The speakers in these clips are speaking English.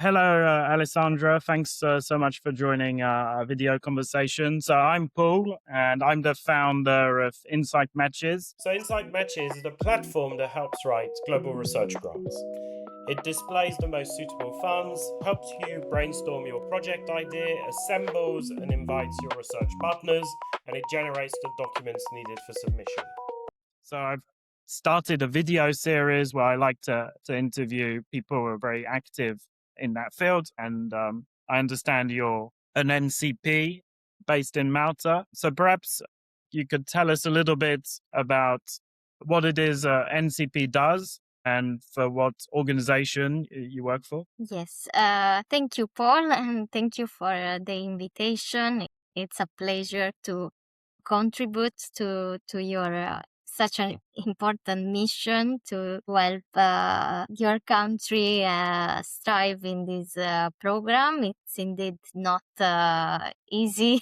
Hello, Alessandra. Thanks so much for joining our video conversation. So I'm Paul, and I'm the founder of InsightMatches. So InsightMatches is a platform that helps write global research grants. It displays the most suitable funds, helps you brainstorm your project idea, assembles and invites your research partners, and it generates the documents needed for submission. So I've started a video series where I like to interview people who are very active in that field. And I understand you're an NCP based in Malta. So perhaps you could tell us a little bit about what it is NCP does and for what organization you work for. Yes, thank you, Paul, and thank you for the invitation. It's a pleasure to contribute to your such an important mission to help your country strive in this program. It's indeed not easy.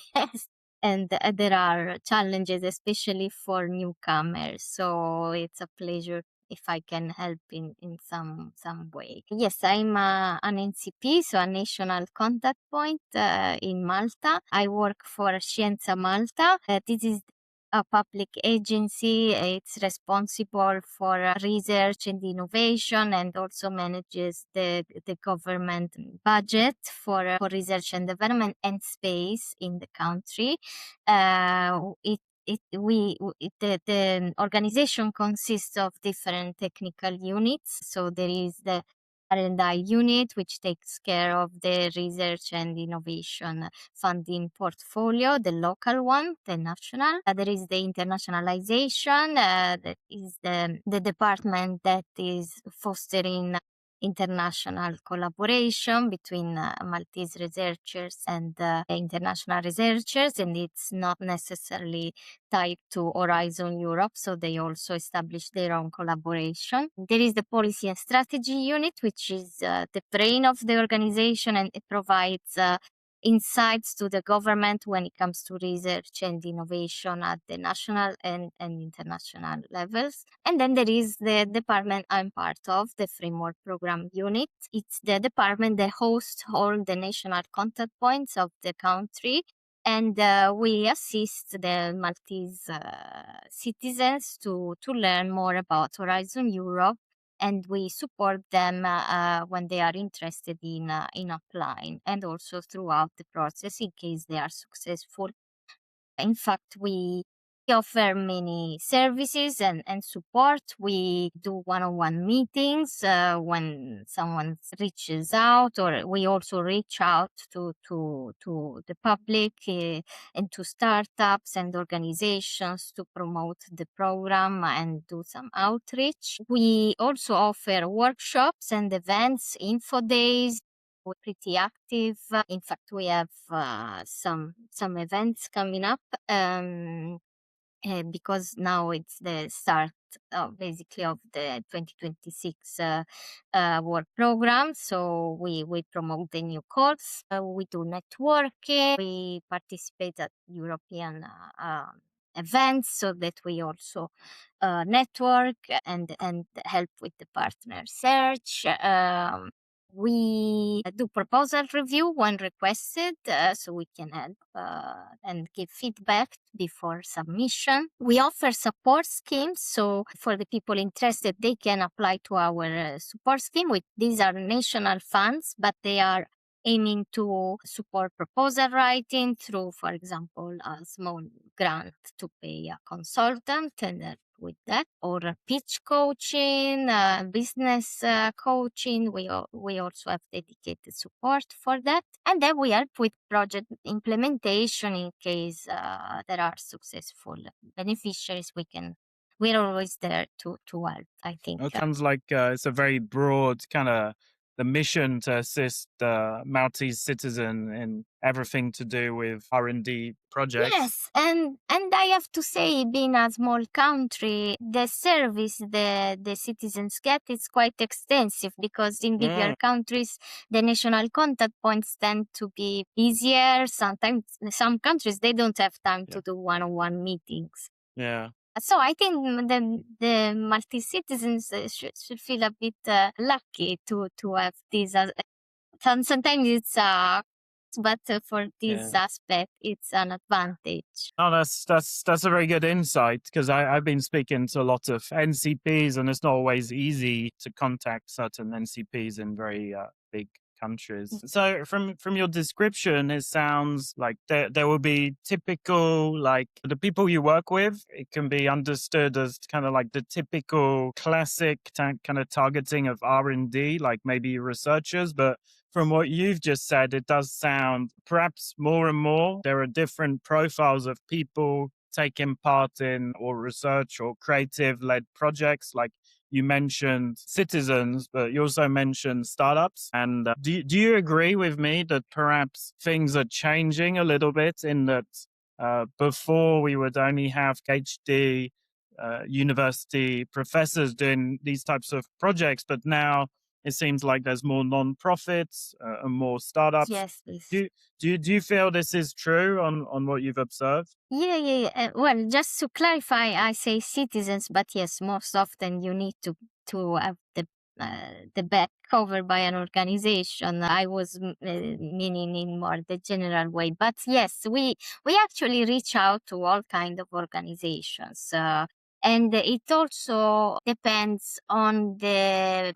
And there are challenges, especially for newcomers. So it's a pleasure if I can help in some way. Yes, I'm an NCP, so a national contact point in Malta. I work for Xjenza Malta. This is a public agency. It's responsible for research and innovation, and also manages the government budget for research and development and space in the country. The organization consists of different technical units. So there is the R&I unit, which takes care of the research and innovation funding portfolio, the local one, the national. There is the internationalization, that is the department that is fostering international collaboration between Maltese researchers and international researchers, and it's not necessarily tied to Horizon Europe, so they also establish their own collaboration. There is the Policy and Strategy Unit, which is the brain of the organization, and it provides insights to the government when it comes to research and innovation at the national and international levels. And then there is the department I'm part of, the Framework Program Unit. It's the department that hosts all the national contact points of the country. And we assist the Maltese citizens to learn more about Horizon Europe, and we support them when they are interested in applying, and also throughout the process in case they are successful. In fact, we offer many services and support. We do one-on-one meetings when someone reaches out, or we also reach out to the public and to startups and organizations to promote the program and do some outreach. We also offer workshops and events, info days. We're pretty active. In fact, we have some events coming up because now it's the start basically of the 2026 work program. So we promote the new course. We do networking. We participate at European events so that we also network and help with the partner search. We do proposal review when requested, so we can help and give feedback before submission. We offer support schemes, so for the people interested, they can apply to our support scheme. These are national funds, but they are aiming to support proposal writing through, for example, a small grant to pay a consultant and with that, or pitch coaching, business coaching. We also have dedicated support for that. And then we help with project implementation in case there are successful beneficiaries. We're always there to help, I think. It sounds like it's a very broad kind of the mission to assist the Maltese citizen in everything to do with R&D projects. Yes, and I have to say, being a small country, the service the citizens get is quite extensive, because in bigger countries, the national contact points tend to be easier. Sometimes some countries, they don't have time to do one-on-one meetings. Yeah. So I think the Maltese citizens should feel a bit lucky to have this Sometimes it's but for this aspect, it's an advantage. Oh, that's a very good insight, because I've been speaking to a lot of NCPs, and it's not always easy to contact certain NCPs in very big countries. So from your description, it sounds like there will be typical, like, the people you work with. It can be understood as kind of like the typical classic kind of targeting of R&D, like maybe researchers, but from what you've just said, it does sound perhaps more and more there are different profiles of people taking part in or research or creative led projects. Like you mentioned citizens, but you also mentioned startups. And do you agree with me that perhaps things are changing a little bit, in that before we would only have PhD university professors doing these types of projects, but now it seems like there's more non-profits and more startups. Yes, please. Do you feel this is true on what you've observed? Yeah. Well, just to clarify, I say citizens, but yes, most often you need to have the back covered by an organization. I was meaning in more the general way, but yes, we actually reach out to all kind of organizations. And it also depends on the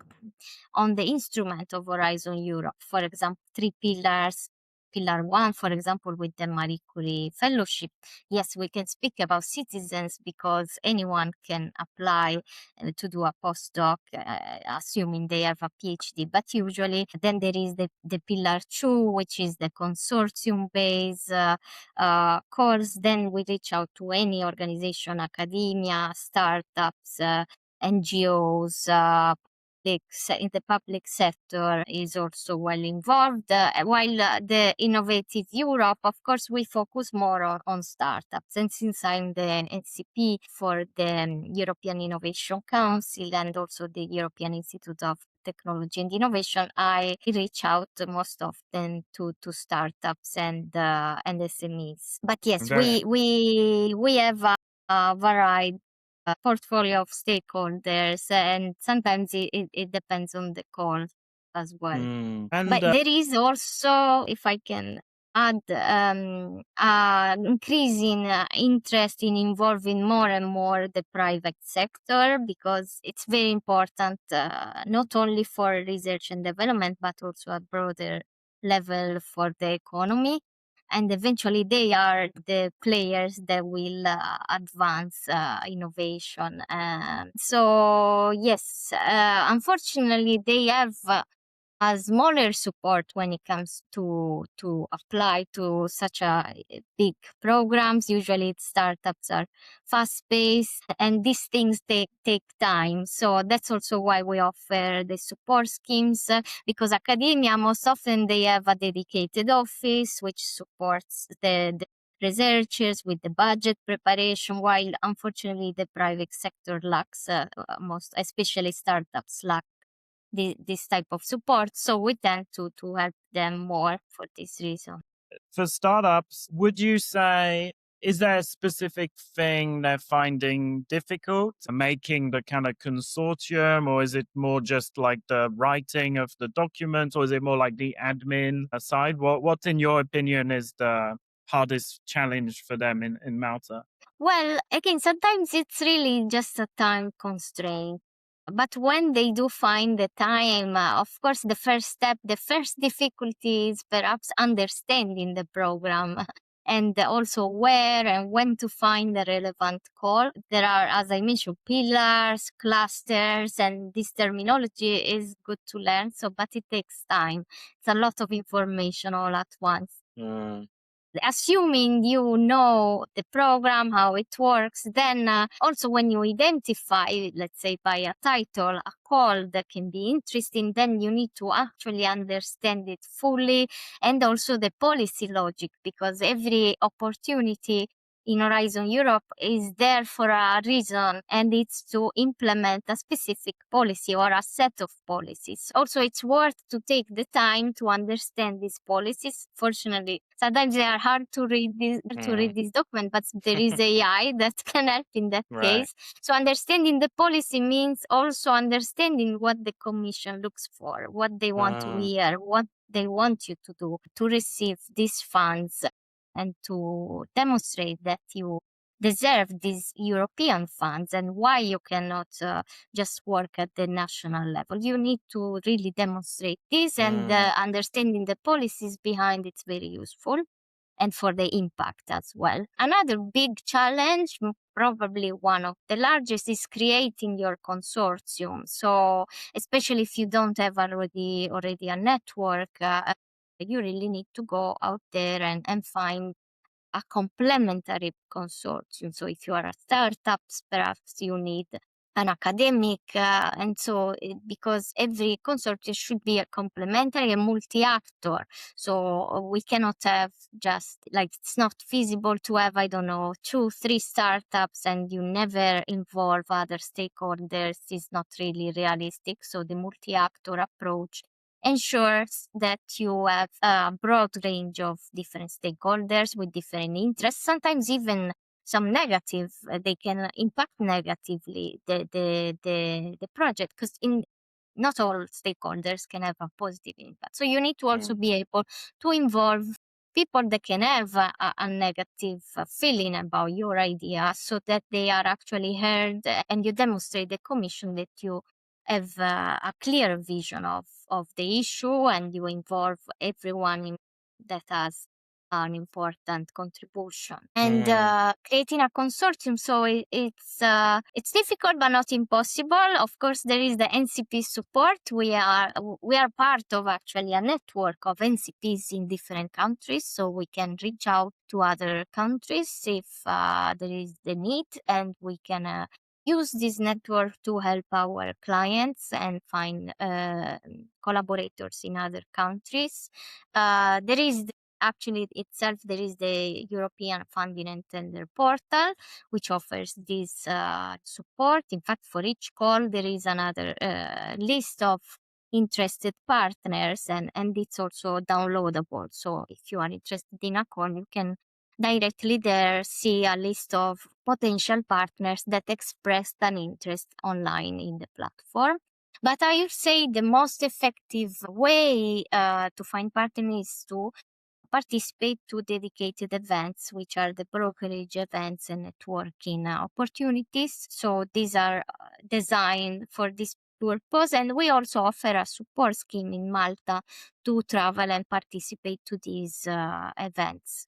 instrument of Horizon Europe. For example, 3 pillars. Pillar 1, for example, with the Marie Curie Fellowship. Yes, we can speak about citizens because anyone can apply to do a postdoc, assuming they have a PhD. But usually, then there is the Pillar 2, which is the consortium-based course. Then we reach out to any organization, academia, startups, NGOs, in the public sector is also well involved. While the Innovative Europe, of course, we focus more on startups. And since I'm the NCP for the European Innovation Council and also the European Institute of Technology and Innovation, I reach out most often to startups and SMEs. But yes, we have a varied portfolio of stakeholders, and sometimes it depends on the call as well. But there is also, if I can add, increasing interest in involving more and more the private sector, because it's very important, not only for research and development, but also at broader level for the economy. And eventually they are the players that will advance innovation. So yes, unfortunately they have a smaller support when it comes to apply to such a big programs. Usually startups are fast paced and these things take time. So that's also why we offer the support schemes, because academia most often they have a dedicated office which supports the researchers with the budget preparation, while unfortunately the private sector lacks most, especially startups lack this type of support. So we tend to help them more for this reason. For startups, would you say, is there a specific thing they're finding difficult, making the kind of consortium, or is it more just like the writing of the documents, or is it more like the admin side? What in your opinion is the hardest challenge for them in Malta? Well, again, sometimes it's really just a time constraint. But when they do find the time, of course, the first difficulty is perhaps understanding the program and also where and when to find the relevant call. There are, as I mentioned, pillars, clusters, and this terminology is good to learn. So, but it takes time. It's a lot of information all at once. Assuming you know the program, how it works, then also when you identify, let's say by a title, a call that can be interesting, then you need to actually understand it fully, and also the policy logic, because every opportunity in Horizon Europe is there for a reason, and it's to implement a specific policy or a set of policies. Also, it's worth to take the time to understand these policies. Fortunately, sometimes they are hard to read this document, but there is AI that can help in that case. So understanding the policy means also understanding what the Commission looks for, what they want to hear, what they want you to do to receive these funds, and to demonstrate that you deserve these European funds and why you cannot just work at the national level. You need to really demonstrate this, and understanding the policies behind it's very useful, and for the impact as well. Another big challenge, probably one of the largest, is creating your consortium. So especially if you don't have already a network, you really need to go out there and find a complementary consortium. So if you are a startup, perhaps you need an academic, and so because every consortium should be a complementary and multi-actor. So we cannot have just like, it's not feasible to have, I don't know, 2-3 startups and you never involve other stakeholders. It's not really realistic. So the multi-actor approach ensures that you have a broad range of different stakeholders with different interests, sometimes even some negative, they can impact negatively the project, because in not all stakeholders can have a positive impact. So you need to also be able to involve people that can have a negative feeling about your idea, so that they are actually heard, and you demonstrate the Commission that you have a clear vision of the issue, and you involve everyone that has an important contribution. And creating a consortium, so it's difficult but not impossible. Of course, there is the NCP support. We are part of actually a network of NCPs in different countries, so we can reach out to other countries if there is the need, and we can use this network to help our clients and find collaborators in other countries. There is actually itself, there is the European Funding and Tender Portal, which offers this support. In fact, for each call, there is another list of interested partners, and it's also downloadable. So if you are interested in a call, you can directly there see a list of potential partners that expressed an interest online in the platform. But I would say the most effective way to find partners is to participate to dedicated events, which are the brokerage events and networking opportunities. So these are designed for this purpose, and we also offer a support scheme in Malta to travel and participate to these events.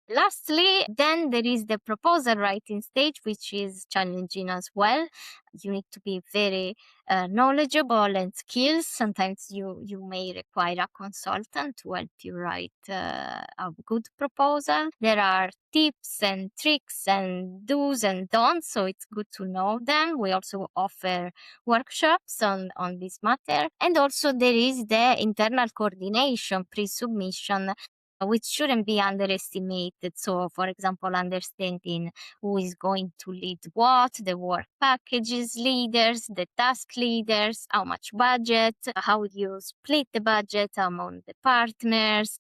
Lastly, then there is the proposal writing stage, which is challenging as well. You need to be very knowledgeable and skilled. Sometimes you may require a consultant to help you write a good proposal. There are tips and tricks and do's and don'ts, so it's good to know them. We also offer workshops on this matter. And also there is the internal coordination pre-submission, which shouldn't be underestimated. So, for example, understanding who is going to lead what, the work packages leaders, the task leaders, how much budget, how you split the budget among the partners,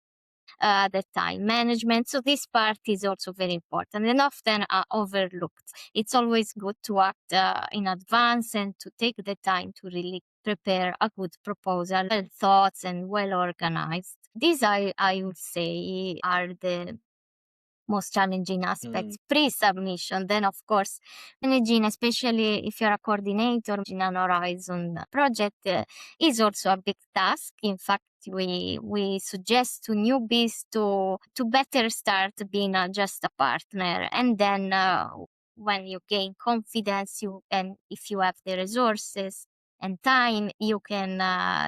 the time management. So this part is also very important and often overlooked. It's always good to act in advance and to take the time to really prepare a good proposal, well thought and well organized. These I would say are the most challenging aspects pre-submission. Then, of course, managing, especially if you're a coordinator in an Horizon project, is also a big task. In fact, we suggest to newbies to better start being just a partner, and then when you gain confidence, and if you have the resources and time, you can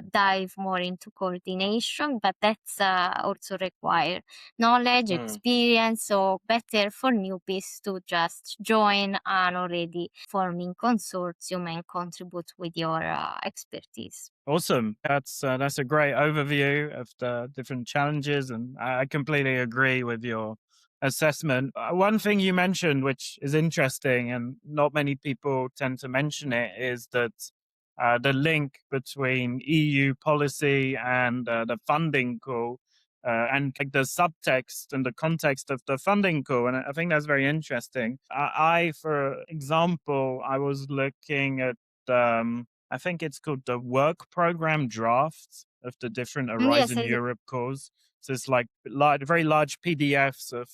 dive more into coordination, but that's also require knowledge, experience, so better for newbies to just join an already forming consortium and contribute with your expertise. Awesome. That's a great overview of the different challenges, and I completely agree with your assessment. One thing you mentioned, which is interesting, and not many people tend to mention it, is that the link between EU policy and the funding call, and like the subtext and the context of the funding call. And I think that's very interesting. For example, I was looking at, I think it's called the work program drafts of the different Yes, Horizon Europe calls. So it's like very large PDFs of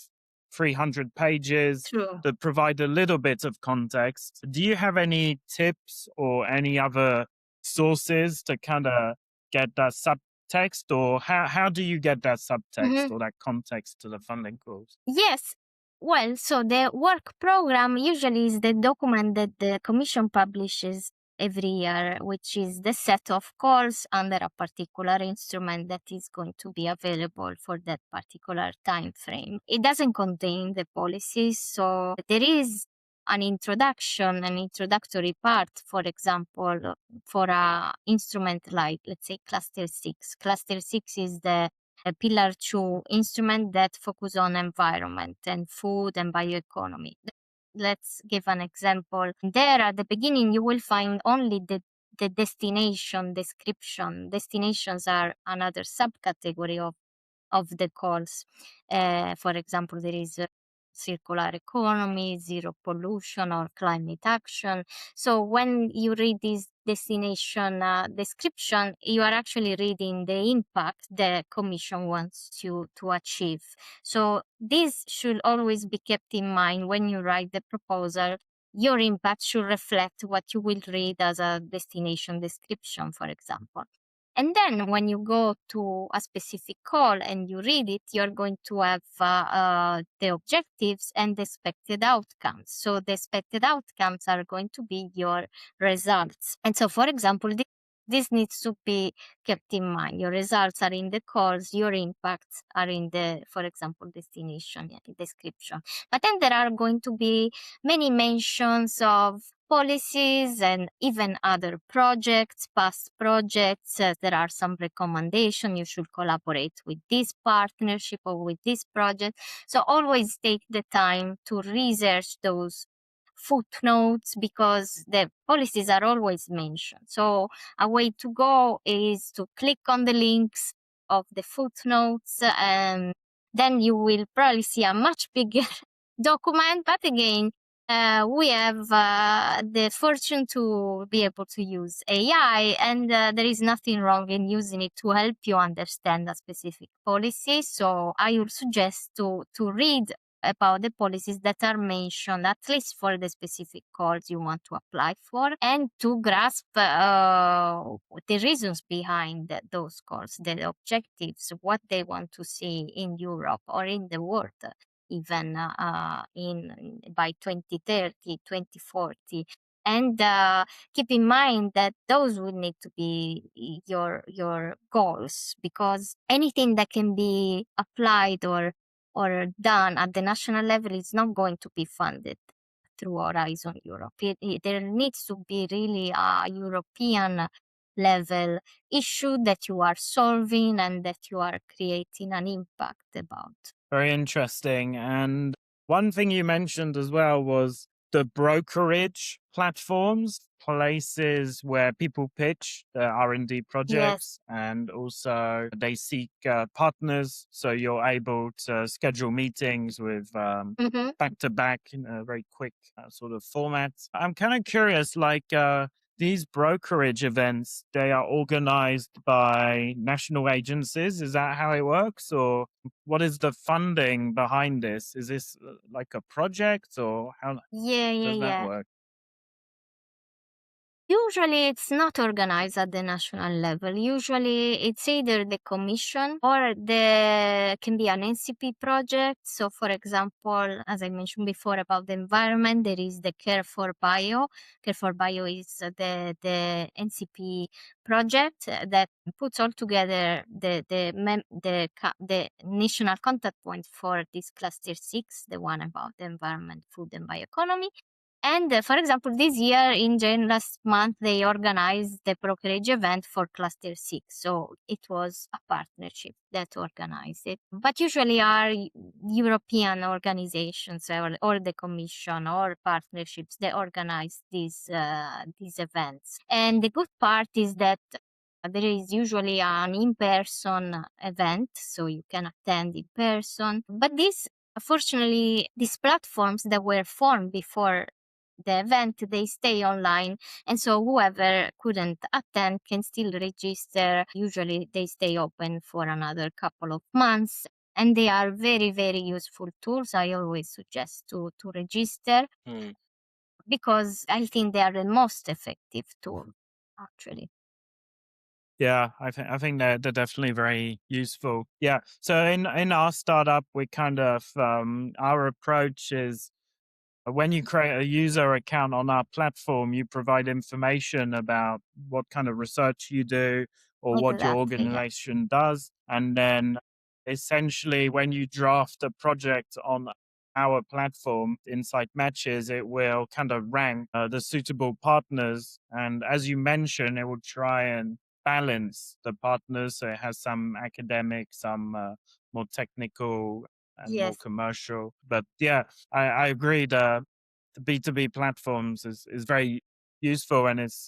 300 pages true. that provide a little bit of context. Do you have any tips or any other sources to kind of get that subtext, or how do you get that subtext Mhm. or that context to the funding calls? Yes. Well, so the work program usually is the document that the Commission publishes every year, which is the set of calls under a particular instrument that is going to be available for that particular time frame. It doesn't contain the policies, so there is an introductory part, for example, for a instrument like, let's say, Cluster 6. Cluster 6 is the a pillar 2 instrument that focus on environment and food and bioeconomy. Let's give an example. There at the beginning, you will find only the destination description. Destinations are another subcategory of the calls. For example, there is circular economy, zero pollution, or climate action. So when you read this destination description, you are actually reading the impact the Commission wants you to achieve. So this should always be kept in mind when you write the proposal. Your impact should reflect what you will read as a destination description, for example. And then when you go to a specific call and you read it, you're going to have the objectives and the expected outcomes. So the expected outcomes are going to be your results. And so, for example, this needs to be kept in mind. Your results are in the calls, your impacts are in the, for example, destination description. But then there are going to be many mentions of policies and even other projects, past projects. There are some recommendations. You should collaborate with this partnership or with this project. So always take the time to research those footnotes because the policies are always mentioned. So a way to go is to click on the links of the footnotes, and then you will probably see a much bigger document. But again, we have the fortune to be able to use AI, and there is nothing wrong in using it to help you understand a specific policy. So I would suggest to read about the policies that are mentioned, at least for the specific calls you want to apply for, and to grasp the reasons behind those calls, the objectives, what they want to see in Europe or in the world, even by 2030, 2040. And keep in mind that those will need to be your goals, because anything that can be applied or done at the national level is not going to be funded through Horizon Europe. There needs to be really a European level issue that you are solving and that you are creating an impact about. Very interesting. And one thing you mentioned as well was the brokerage platforms, places where people pitch their R&D Yes. projects, and also they seek partners. So you're able to schedule meetings with Mm-hmm. back to back in a very quick sort of format. I'm kind of curious, like, these brokerage events, they are organized by national agencies. Is that how it works? Or what is the funding behind this? Is this like a project, or how Yeah, yeah, does that yeah. work? Usually it's not organized at the national level. Usually it's either the commission or the can be an NCP project. So for example, as I mentioned before about the environment, there is the Care for Bio. Care for Bio is the NCP project that puts all together the national contact point for this cluster 6, the one about the environment, food and bioeconomy. And for example, this year in June last month, they organized the Brokerage event for Cluster 6. So it was a partnership that organized it. But usually are European organizations or the Commission or partnerships that organize these events. And the good part is that there is usually an in-person event, so you can attend in person. But fortunately, these platforms that were formed before the event, they stay online, and so whoever couldn't attend can still register. Usually they stay open for another couple of months, and they are very, very useful tools. I always suggest to register because I think they are the most effective tool, actually. Yeah, I think they're definitely very useful. Yeah. So in our startup, we kind of our approach is when you create a user account on our platform, you provide information about what kind of research you do or what your Exactly, yeah. organization does. And then essentially, when you draft a project on our platform, InsightMatches, it will kind of rank the suitable partners. And as you mentioned, it will try and balance the partners. So it has some academic, some more technical, and more Yes. commercial. But yeah, I agree. The B2B platforms is very useful, and it's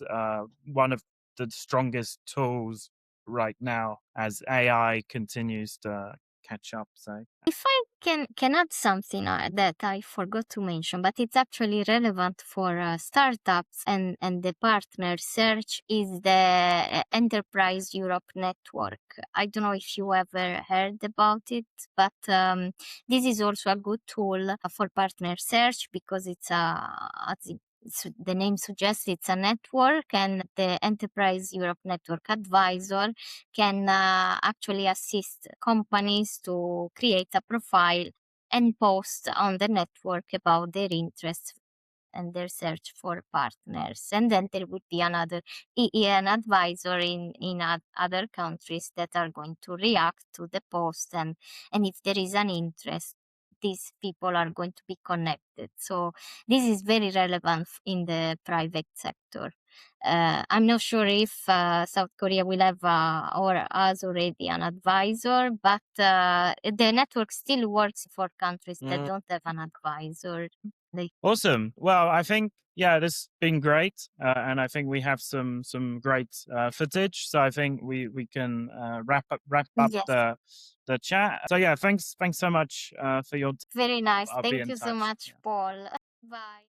one of the strongest tools right now as AI continues to catch up. So If I can add something that I forgot to mention, but it's actually relevant for startups and the partner search, is the Enterprise Europe Network. I don't know if you ever heard about it, but this is also a good tool for partner search because the name suggests it's a network, and the Enterprise Europe Network Advisor can actually assist companies to create a profile and post on the network about their interests and their search for partners. And then there would be an advisor in other countries that are going to react to the post. And if there is an interest, these people are going to be connected. So this is very relevant in the private sector. I'm not sure if South Korea will have or has already an advisor, but the network still works for countries that don't have an advisor. awesome. Well, I think yeah, this has been great, and I think we have some great footage. So I think we can wrap up Yes, the chat. So yeah, thanks so much for your. very nice. I'll be Thank in you so touch. much, Yeah. Paul. Bye.